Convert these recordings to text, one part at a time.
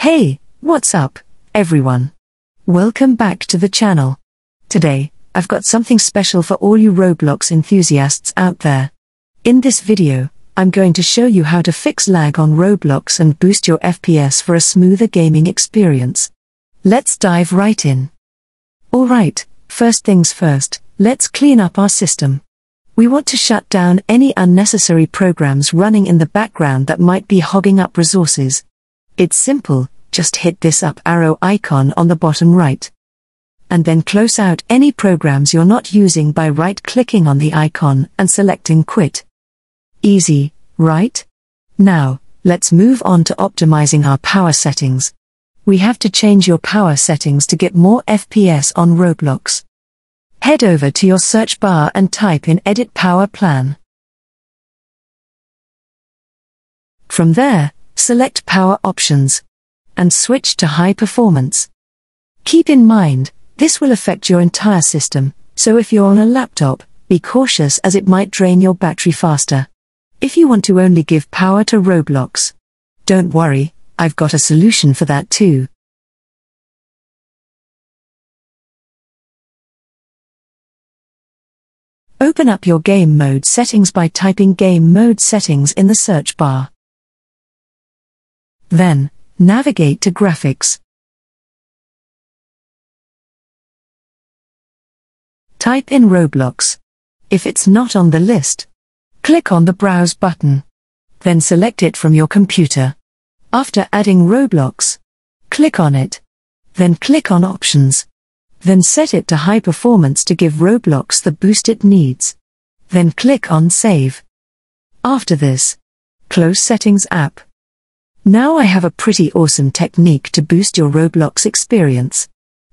Hey, what's up, everyone? Welcome back to the channel. Today, I've got something special for all you Roblox enthusiasts out there. In this video, I'm going to show you how to fix lag on Roblox and boost your FPS for a smoother gaming experience. Let's dive right in. Alright, first things first, let's clean up our system. We want to shut down any unnecessary programs running in the background that might be hogging up resources. It's simple, just hit this up arrow icon on the bottom right. And then close out any programs you're not using by right-clicking on the icon and selecting Quit. Easy, right? Now, let's move on to optimizing our power settings. We have to change your power settings to get more FPS on Roblox. Head over to your search bar and type in Edit Power Plan. From there, select Power Options and switch to High Performance. Keep in mind, this will affect your entire system, so if you're on a laptop, be cautious as it might drain your battery faster. If you want to only give power to Roblox, don't worry, I've got a solution for that too. Open up your game mode settings by typing Game Mode Settings in the search bar. Then, navigate to Graphics. Type in Roblox. If it's not on the list, click on the Browse button. Then select it from your computer. After adding Roblox, click on it. Then click on Options. Then set it to High Performance to give Roblox the boost it needs. Then click on Save. After this, close Settings app. Now I have a pretty awesome technique to boost your Roblox experience.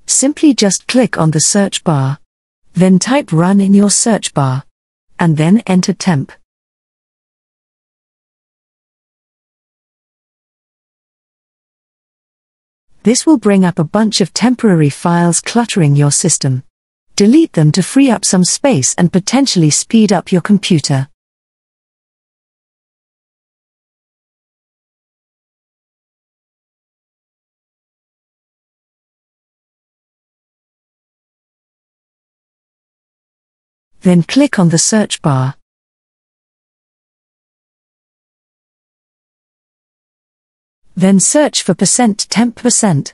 Simply just click on the search bar. Then type Run in your search bar. And then enter temp. This will bring up a bunch of temporary files cluttering your system. Delete them to free up some space and potentially speed up your computer. Then click on the search bar. Then search for %temp%.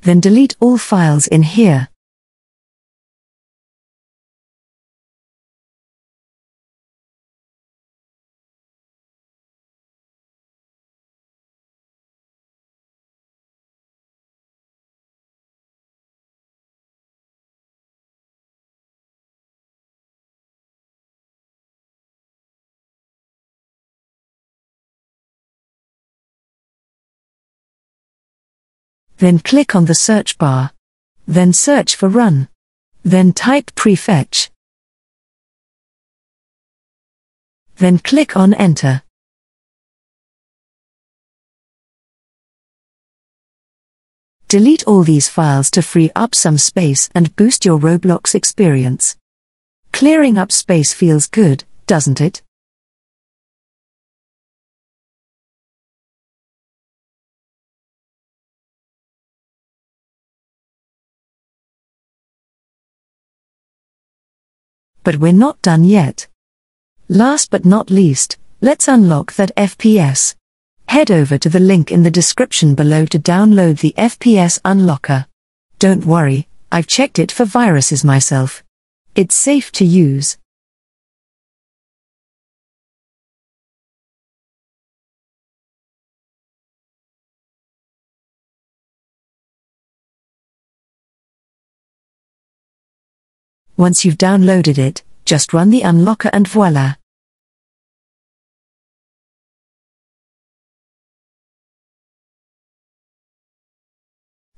Then delete all files in here. Then click on the search bar. Then search for Run. Then type Prefetch. Then click on Enter. Delete all these files to free up some space and boost your Roblox experience. Clearing up space feels good, doesn't it? But we're not done yet. Last but not least, let's unlock that FPS. Head over to the link in the description below to download the FPS Unlocker. Don't worry, I've checked it for viruses myself. It's safe to use. Once you've downloaded it, just run the unlocker and voila!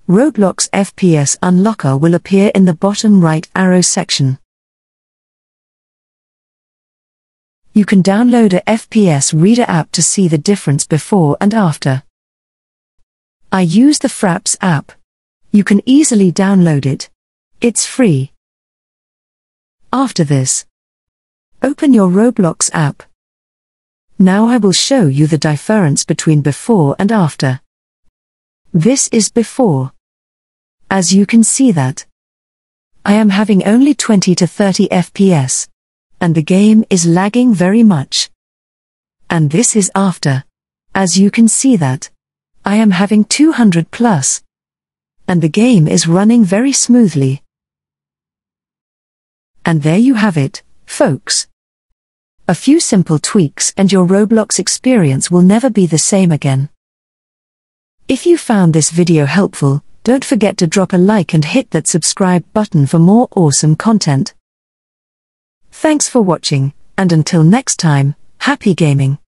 Roblox FPS Unlocker will appear in the bottom right arrow section. You can download a FPS Reader App to see the difference before and after. I use the Fraps app. You can easily download it. It's free. After this, open your Roblox app. Now I will show you the difference between before and after. This is before. As you can see that I am having only 20 to 30 FPS. And the game is lagging very much. And this is after. As you can see that I am having 200 plus. And the game is running very smoothly. And there you have it, folks. A few simple tweaks and your Roblox experience will never be the same again. If you found this video helpful, don't forget to drop a like and hit that subscribe button for more awesome content. Thanks for watching, and until next time, happy gaming.